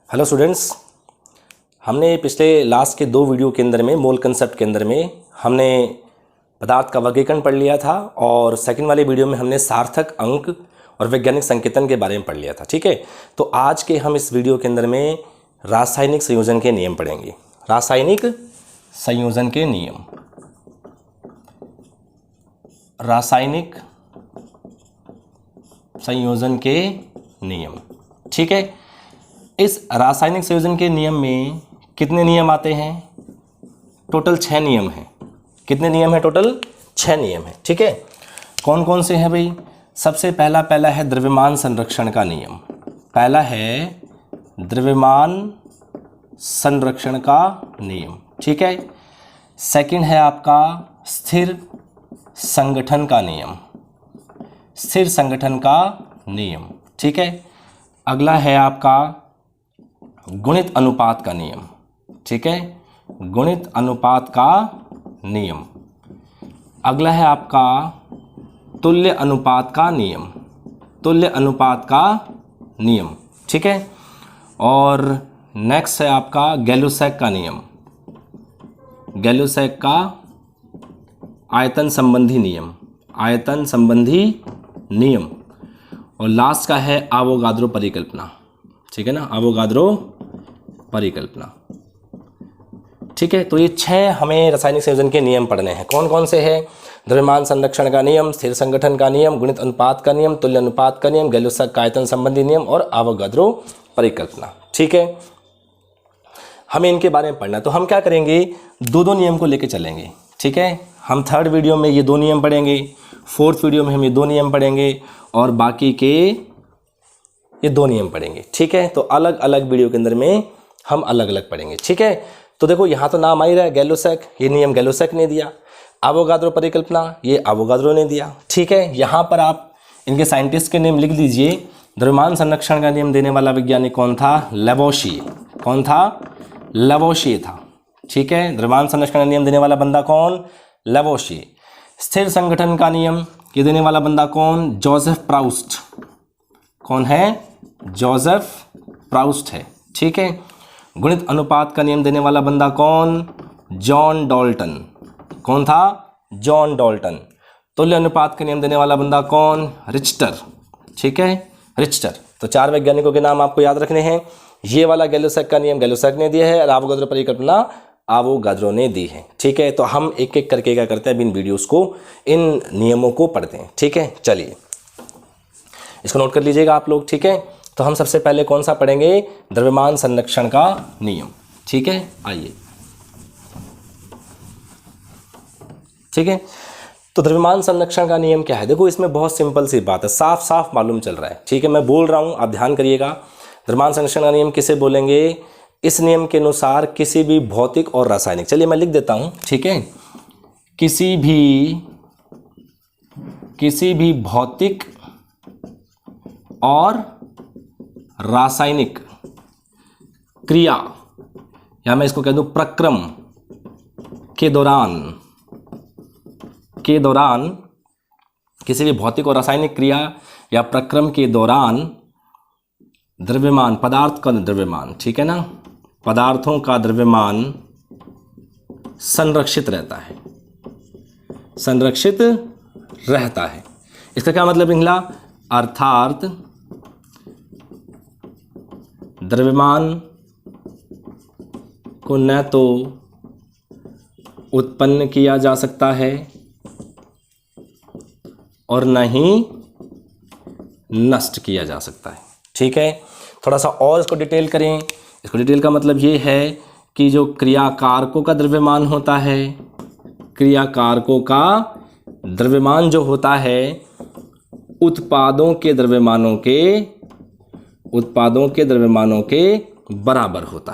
Hello students, हमने पिछले last के 2 वीडियो के अंदर में मोल कंसेप्ट के अंदर में हमने पदार्थ का वर्गीकरण पढ़ लिया था और सेकंड वाले वीडियो में हमने सार्थक अंक और वैज्ञानिक संकेतन के बारे में पढ़ लिया था। ठीक है, तो आज के हम इस वीडियो के अंदर में रासायनिक संयोजन के नियम पढ़ेंगे। रासायनिक संयोजन के नियम, रासायनिक संयोजन के नियम। ठीक है, इस रासायनिक संयोजन के नियम में कितने नियम आते हैं? टोटल 6 नियम हैं। कितने नियम हैं? टोटल 6 नियम हैं। ठीक है, कौन कौन से हैं भाई? सबसे पहला है द्रव्यमान संरक्षण का नियम। पहला है द्रव्यमान संरक्षण का नियम। ठीक है, सेकंड है आपका स्थिर संगठन का नियम, स्थिर संगठन का नियम। ठीक है, अगला है आपका गुणित अनुपात का नियम। ठीक है, गुणित अनुपात का नियम। अगला है आपका तुल्य अनुपात का नियम, तुल्य अनुपात का नियम। ठीक है, और नेक्स्ट है आपका गैलोसैक का नियम, गैलोसैक का आयतन संबंधी नियम, आयतन संबंधी नियम। और लास्ट का है आवोगाद्रो परिकल्पना। ठीक है ना, आवोगाद्रो परिकल्पना। ठीक है, तो ये 6 हमें रासायनिक संयोजन के नियम पढ़ने हैं। कौन कौन से हैं? द्रव्यमान संरक्षण का नियम, स्थिर संगठन का नियम, गुणित अनुपात का नियम, तुल्य अनुपात का नियम, गैलोसैक का आयतन संबंधी नियम और आवोगाद्रो परिकल्पना। ठीक है, हमें इनके बारे में पढ़ना है। तो हम क्या करेंगे, 2 नियम को लेकर चलेंगे। ठीक है, हम 3rd वीडियो में ये 2 नियम पढ़ेंगे, 4th वीडियो में हम ये 2 नियम पढ़ेंगे और बाकी के ये 2 नियम पढ़ेंगे। ठीक है, तो अलग अलग वीडियो के अंदर में हम अलग अलग पढ़ेंगे। ठीक है, तो देखो यहाँ तो नाम आ ही रहा है गैलोसैक, ये नियम गैलोसैक ने दिया। आवोगाद्रो परिकल्पना, ये आवोगाद्रो ने दिया। ठीक है, यहाँ पर आप इनके साइंटिस्ट के नेम लिख दीजिए। द्रव्यमान संरक्षण का नियम देने वाला वैज्ञानिक कौन था? लवोशिए। कौन था? लवोशिए था। ठीक है, द्रव्यमान संरक्षण का नियम देने वाला बंदा कौन? लवोशिए। स्थिर संगठन का नियम ये देने वाला बंदा कौन? Joseph Proust. कौन है? जोसेफ प्राउस्ट है। ठीक है, गुणित अनुपात का नियम देने वाला बंदा कौन? John Dalton. कौन था? John Dalton. तुल्य अनुपात का नियम देने वाला बंदा कौन? रिच्टर। ठीक है, रिच्टर। तो 4 वैज्ञानिकों के नाम आपको याद रखने हैं। ये वाला गैलोसैक का नियम गैलोसैक ने दिया है और आवोगाद्रो परिकल्पना आवोगाद्रो ने दी है। ठीक है, तो हम एक एक करके क्या करते हैं, इन वीडियोस को, इन नियमों को पढ़ते हैं। ठीक है, चलिए इसको नोट कर लीजिएगा आप लोग। ठीक है, तो हम सबसे पहले कौन सा पढ़ेंगे? द्रव्यमान संरक्षण का नियम। ठीक है, आइए। ठीक है, तो द्रव्यमान संरक्षण का नियम क्या है? देखो, इसमें बहुत सिंपल सी बात है, साफ साफ मालूम चल रहा है। ठीक है, मैं बोल रहा हूं, आप ध्यान करिएगा। द्रव्यमान संरक्षण का नियम किसे बोलेंगे? इस नियम के अनुसार किसी भी भौतिक और रासायनिक, चलिए मैं लिख देता हूं। ठीक है, किसी भी भौतिक और रासायनिक क्रिया, या मैं इसको कह दूं प्रक्रम के दौरान किसी भी भौतिक और रासायनिक क्रिया या प्रक्रम के दौरान द्रव्यमान, पदार्थ का द्रव्यमान, ठीक है ना, पदार्थों का द्रव्यमान संरक्षित रहता है, संरक्षित रहता है। इसका क्या मतलब निकला? अर्थात द्रव्यमान को न तो उत्पन्न किया जा सकता है और न ही नष्ट किया जा सकता है। ठीक है, थोड़ा सा और इसको डिटेल करें। इसको डिटेल का मतलब ये है कि जो क्रियाकारकों का द्रव्यमान होता है, क्रियाकारकों का द्रव्यमान जो होता है उत्पादों के द्रव्यमानों के बराबर होता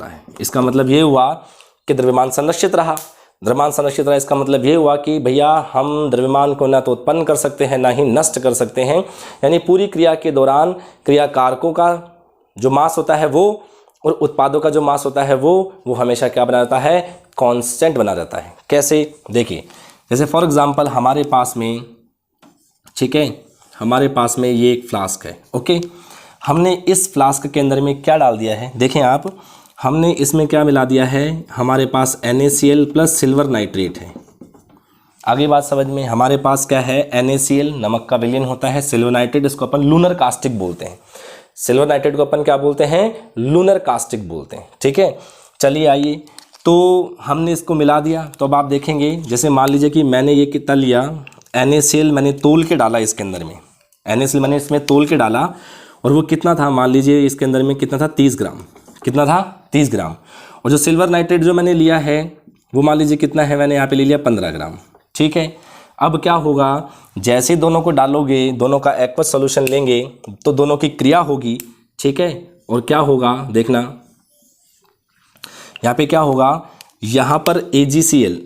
है, इसका मतलब ये हुआ कि द्रव्यमान संरक्षित रहा। द्रव्यमान संरक्षित रहा इसका मतलब ये हुआ कि भैया हम द्रव्यमान को ना तो उत्पन्न कर सकते हैं ना ही नष्ट कर सकते हैं। यानी पूरी क्रिया के दौरान क्रियाकारकों का जो मास होता है वो और उत्पादों का जो मास होता है वो हमेशा क्या बना रहता है? कांस्टेंट बना रहता है। कैसे? देखिए, जैसे फॉर एग्जांपल हमारे पास में, ठीक है, हमारे पास में ये एक फ्लास्क है, ओके। हमने इस फ्लास्क के अंदर में क्या डाल दिया है, देखें आप, हमने इसमें क्या मिला दिया है, हमारे पास NaCl प्लस सिल्वर नाइट्रेट है। आगे बात समझ में, हमारे पास क्या है, NaCl नमक का विलयन होता है, सिल्वर नाइट्रेट इसको अपन लूनर कास्टिक बोलते हैं, सिल्वर नाइट्रेट को अपन क्या बोलते हैं, लूनर कास्टिक बोलते हैं। ठीक है, चलिए आइए, तो हमने इसको मिला दिया। तो अब आप देखेंगे, जैसे मान लीजिए कि मैंने ये कितना लिया, NaCl मैंने तोल के डाला इसके अंदर में, NaCl मैंने इसमें तोल के डाला, और वो कितना था, मान लीजिए इसके अंदर में कितना था, 30 ग्राम, कितना था, 30 ग्राम। और जो सिल्वर नाइट्रेट जो मैंने लिया है वो मान लीजिए कितना है, मैंने यहाँ पे ले लिया 15 ग्राम। ठीक है, अब क्या होगा, जैसे दोनों को डालोगे, दोनों का एक्वस सॉल्यूशन लेंगे तो दोनों की क्रिया होगी। ठीक है, और क्या होगा देखना, यहाँ पे क्या होगा, यहाँ पर AgCl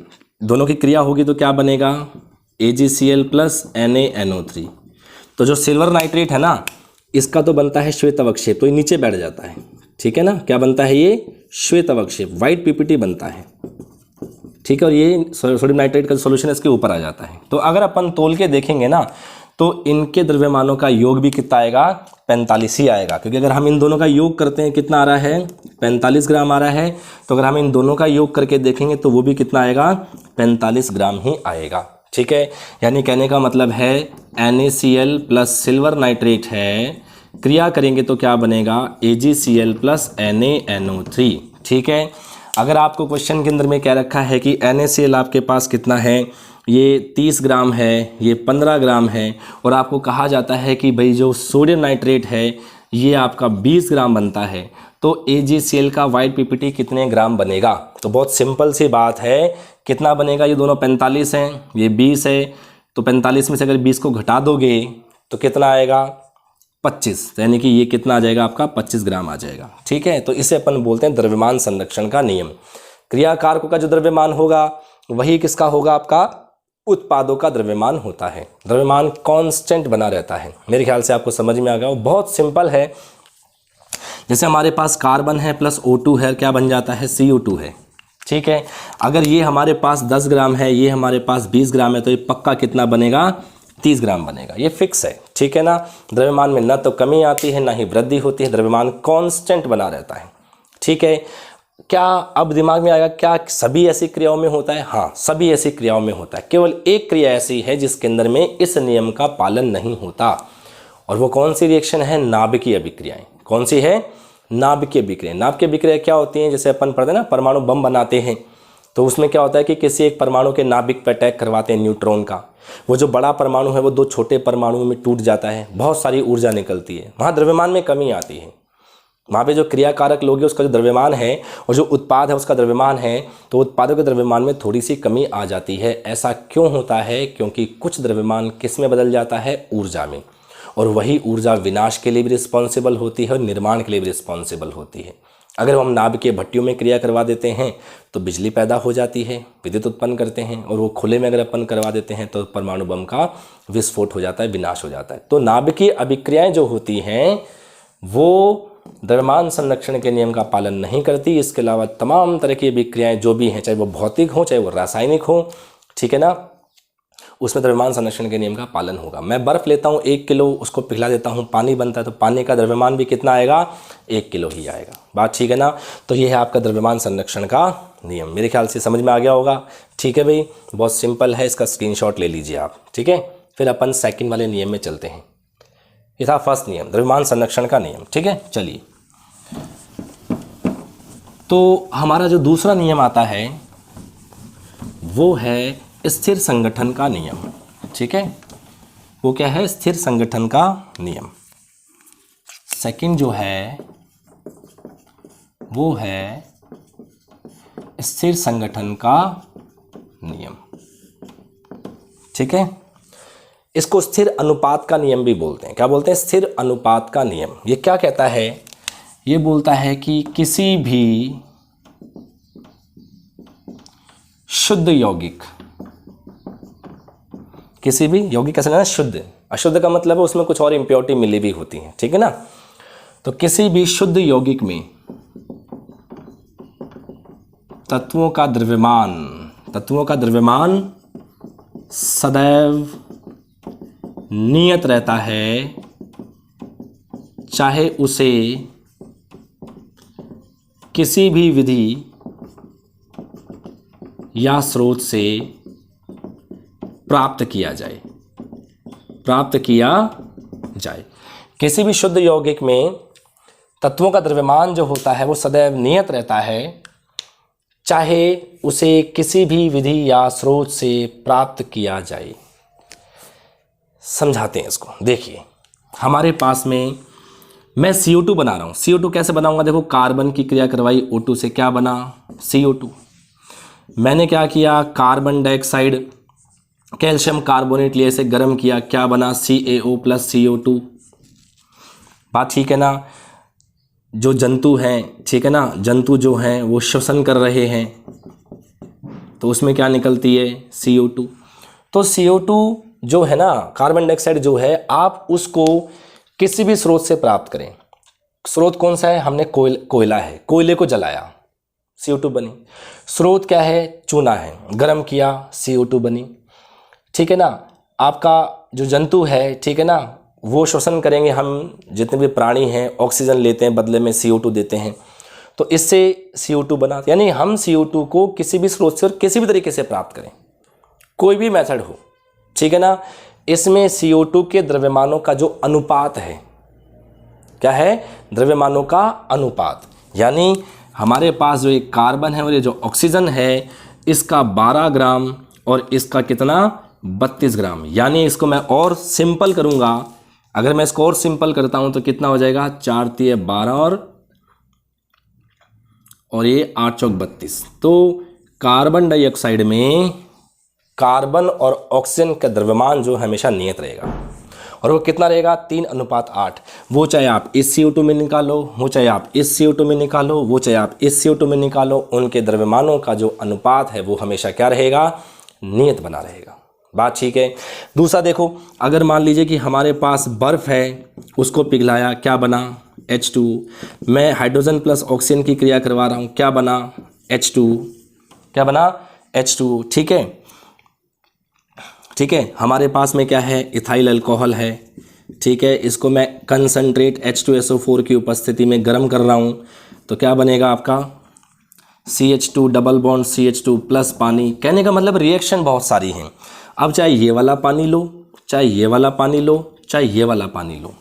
दोनों की क्रिया होगी तो क्या बनेगा, AgCl प्लस NaNO3। तो जो सिल्वर नाइट्रेट है ना, इसका तो बनता है श्वेत अवक्षेप, तो ये नीचे बैठ जाता है। ठीक है ना, क्या बनता है, ये श्वेत अवक्षेप, वाइट PPT बनता है। ठीक है, और ये सोडियम नाइट्रेट का सॉल्यूशन इसके ऊपर आ जाता है। तो अगर अपन तोल के देखेंगे ना, तो इनके द्रव्यमानों का योग भी कितना आएगा, 45 ही आएगा, क्योंकि अगर हम इन दोनों का योग करते हैं कितना आ रहा है, 45 ग्राम आ रहा है। तो अगर हम इन दोनों का योग करके देखेंगे तो वो भी कितना आएगा, 45 ग्राम ही आएगा। ठीक है, यानी कहने का मतलब है NaCl प्लस सिल्वर नाइट्रेट है, क्रिया करेंगे तो क्या बनेगा, AgCl प्लस NaNO3। ठीक है, अगर आपको क्वेश्चन के अंदर में क्या रखा है कि NaCl आपके पास कितना है, ये 30 ग्राम है, ये 15 ग्राम है, और आपको कहा जाता है कि भाई जो सोडियम नाइट्रेट है ये आपका 20 ग्राम बनता है, तो AgCl का वाइट PPT कितने ग्राम बनेगा। तो बहुत सिंपल सी बात है, कितना बनेगा, ये दोनों 45 हैं, ये 20 है, तो 45 में से अगर 20 को घटा दोगे तो कितना आएगा, 25, यानी कि ये कितना आ जाएगा आपका, 25 ग्राम आ जाएगा। ठीक है, तो इसे अपन बोलते हैं द्रव्यमान संरक्षण का नियम। क्रियाकारकों का जो द्रव्यमान होगा वही किसका होगा, आपका उत्पादों का द्रव्यमान होता है। द्रव्यमान कांस्टेंट बना रहता है। मेरे ख्याल से आपको समझ में आ गया, वो बहुत सिंपल है। जैसे हमारे पास कार्बन है प्लस O2 है, क्या बन जाता है, CO2 है। ठीक है, अगर ये हमारे पास 10 ग्राम है, ये हमारे पास 20 ग्राम है, तो ये पक्का कितना बनेगा, 30 ग्राम बनेगा, ये फिक्स है। ठीक है ना, द्रव्यमान में ना तो कमी आती है ना ही वृद्धि होती है, द्रव्यमान कांस्टेंट बना रहता है। ठीक है, क्या अब दिमाग में आएगा, क्या सभी ऐसी क्रियाओं में होता है, हाँ सभी ऐसी क्रियाओं में होता है। केवल एक क्रिया ऐसी है जिसके अंदर में इस नियम का पालन नहीं होता, और वो कौन सी रिएक्शन है, नाभिकीय अभिक्रियाएं। कौन सी है, नाभिकीय अभिक्रियाएं। नाभिकीय अभिक्रियाएं क्या होती हैं, जैसे अपन पढ़ते हैं ना, परमाणु बम बनाते हैं, तो उसमें क्या होता है कि किसी एक परमाणु के नाभिक पर अटैक करवाते हैं न्यूट्रॉन का, वो जो बड़ा परमाणु है वो 2 छोटे परमाणुओं में टूट जाता है, बहुत सारी ऊर्जा निकलती है, वहाँ द्रव्यमान में कमी आती है। वहाँ पे जो क्रियाकारक लोग हैं उसका जो द्रव्यमान है और जो उत्पाद है उसका द्रव्यमान है, तो उत्पादों के द्रव्यमान में थोड़ी सी कमी आ जाती है। ऐसा क्यों होता है, क्योंकि कुछ द्रव्यमान किस में बदल जाता है, ऊर्जा में, और वही ऊर्जा विनाश के लिए भी रिस्पॉन्सिबल होती है और निर्माण के लिए भी रिस्पॉन्सिबल होती है। अगर हम नाभिकीय भट्टियों में क्रिया करवा देते हैं तो बिजली पैदा हो जाती है, विद्युत उत्पन्न करते हैं, और वो खुले में अगर अपन करवा देते हैं तो परमाणु बम का विस्फोट हो जाता है, विनाश हो जाता है। तो नाभिकीय अभिक्रियाएं जो होती हैं वो द्रव्यमान संरक्षण के नियम का पालन नहीं करती। इसके अलावा तमाम तरह की अभिक्रियाएं जो भी हैं, चाहे वो भौतिक हो चाहे वो रासायनिक हो, ठीक है ना, उसमें द्रव्यमान संरक्षण के नियम का पालन होगा। मैं बर्फ़ लेता हूँ 1 किलो, उसको पिघला देता हूँ, पानी बनता है, तो पानी का द्रव्यमान भी कितना आएगा, 1 किलो ही आएगा। बात ठीक है ना। तो ये है आपका द्रव्यमान संरक्षण का नियम। मेरे ख्याल से समझ में आ गया होगा। ठीक है भाई, बहुत सिंपल है, इसका स्क्रीनशॉट ले लीजिए आप। ठीक है, फिर अपन सेकंड वाले नियम में चलते हैं। ये था फर्स्ट नियम, द्रव्यमान संरक्षण का नियम। ठीक है, चलिए, तो हमारा जो दूसरा नियम आता है वो है स्थिर संगठन का नियम। ठीक है, वो क्या है, स्थिर संगठन का नियम। सेकंड जो है वो है स्थिर संगठन का नियम। ठीक है, इसको स्थिर अनुपात का नियम भी बोलते हैं। क्या बोलते हैं, स्थिर अनुपात का नियम। ये क्या कहता है, ये बोलता है कि किसी भी शुद्ध यौगिक, किसी भी यौगिक कैसे लेना, शुद्ध, अशुद्ध का मतलब है उसमें कुछ और इम्प्योरिटी मिली भी होती है। ठीक है ना, तो किसी भी शुद्ध यौगिक में तत्वों का द्रव्यमान सदैव नियत रहता है, चाहे उसे किसी भी विधि या स्रोत से प्राप्त किया जाए, प्राप्त किया जाए। किसी भी शुद्ध यौगिक में तत्वों का द्रव्यमान जो होता है वो सदैव नियत रहता है, चाहे उसे किसी भी विधि या स्रोत से प्राप्त किया जाए। समझाते हैं इसको। देखिए, हमारे पास में मैं CO2 बना रहा हूँ। CO2 कैसे बनाऊंगा? देखो, कार्बन की क्रिया करवाई O2 से, क्या बना? CO2। मैंने क्या किया? कार्बन डाइऑक्साइड कैल्शियम कार्बोनेट लिए, इसे गर्म किया, क्या बना? CaO plus CO2। बात ठीक है ना? जो जंतु हैं, ठीक है ना, जंतु जो हैं वो श्वसन कर रहे हैं, तो उसमें क्या निकलती है? CO2। तो CO2 जो है ना, कार्बन डाइऑक्साइड जो है, आप उसको किसी भी स्रोत से प्राप्त करें। स्रोत कौन सा है? हमने कोयला है, कोयले को जलाया, CO2 बनी। स्रोत क्या है? चूना है, गर्म किया, CO2 बनी। ठीक है ना? आपका जो जंतु है, ठीक है ना, वो श्वसन करेंगे, हम जितने भी प्राणी हैं ऑक्सीजन लेते हैं, बदले में CO2 देते हैं, तो इससे CO2 बना। यानी हम CO2 को किसी भी स्रोत से और किसी भी तरीके से प्राप्त करें, कोई भी मेथड हो, ठीक है ना। इसमें CO2 के द्रव्यमानों का जो अनुपात है, क्या है? द्रव्यमानों का अनुपात। यानी हमारे पास जो एक कार्बन है और ये जो ऑक्सीजन है, इसका 12 ग्राम और इसका कितना? 32 ग्राम। यानी इसको मैं और सिंपल करूंगा, अगर मैं इसको और सिंपल करता हूं तो कितना हो जाएगा? 4 × 12 और ये 8 × 4 32। तो कार्बन डाइऑक्साइड में कार्बन और ऑक्सीजन का द्रव्यमान जो हमेशा नियत रहेगा, और वो कितना रहेगा? 3:8। वो चाहे आप इस CO2 में निकालो, वो चाहे आप इस CO2 में निकालो, वो चाहे आप इस CO2 में निकालो, उनके द्रव्यमानों का जो अनुपात है वो हमेशा क्या रहेगा? नियत बना रहेगा। बात ठीक है। दूसरा देखो, अगर मान लीजिए कि हमारे पास बर्फ़ है, उसको पिघलाया, क्या बना? H2। मैं हाइड्रोजन प्लस ऑक्सीजन की क्रिया करवा रहा हूँ, क्या बना? H2। क्या बना? H2। ठीक है, ठीक है। हमारे पास में क्या है? इथाइल अल्कोहल है, ठीक है। इसको मैं कंसनट्रेट H2SO4 की उपस्थिति में गर्म कर रहा हूँ, तो क्या बनेगा आपका? CH2 double bond CH2 plus पानी। कहने का मतलब रिएक्शन बहुत सारी हैं। अब चाहे ये वाला पानी लो, चाहे ये वाला पानी लो, चाहे ये वाला पानी लो,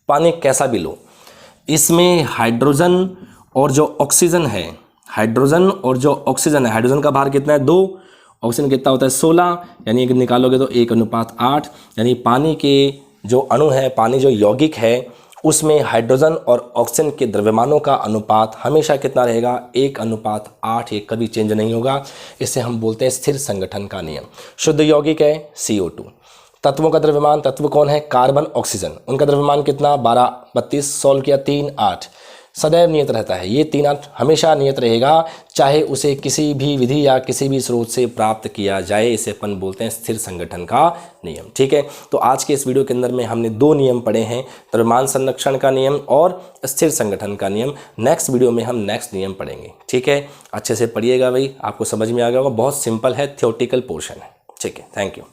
पानी कैसा भी लो, इसमें हाइड्रोजन और जो ऑक्सीजन है, हाइड्रोजन और जो ऑक्सीजन है, हाइड्रोजन का भार कितना है? 2, ऑक्सीजन कितना होता है? 16। यानी निकालोगे तो 1:8। यानी पानी के जो अणु है, पानी जो यौगिक है, उसमें हाइड्रोजन और ऑक्सीजन के द्रव्यमानों का अनुपात हमेशा कितना रहेगा? 1:8। ये कभी चेंज नहीं होगा। इसे हम बोलते हैं स्थिर संगठन का नियम। शुद्ध यौगिक है CO2। तत्वों का द्रव्यमान, तत्व कौन है? Carbon, oxygen. उनका द्रव्यमान कितना? 12, 32। सॉल्व किया, 3, 8। सदैव नियत रहता है, ये 3 8 हमेशा नियत रहेगा, चाहे उसे किसी भी विधि या किसी भी स्रोत से प्राप्त किया जाए। इसे अपन बोलते हैं स्थिर संगठन का नियम। ठीक है, तो आज के इस वीडियो के अंदर में हमने 2 नियम पढ़े हैं, द्रव्यमान संरक्षण का नियम और स्थिर संगठन का नियम। नेक्स्ट वीडियो में हम नेक्स्ट नियम पढ़ेंगे। ठीक है, अच्छे से पढ़िएगा भाई, आपको समझ में आ गया होगा। बहुत सिंपल है, थ्योरेटिकल पोर्शन है। ठीक है, थैंक यू।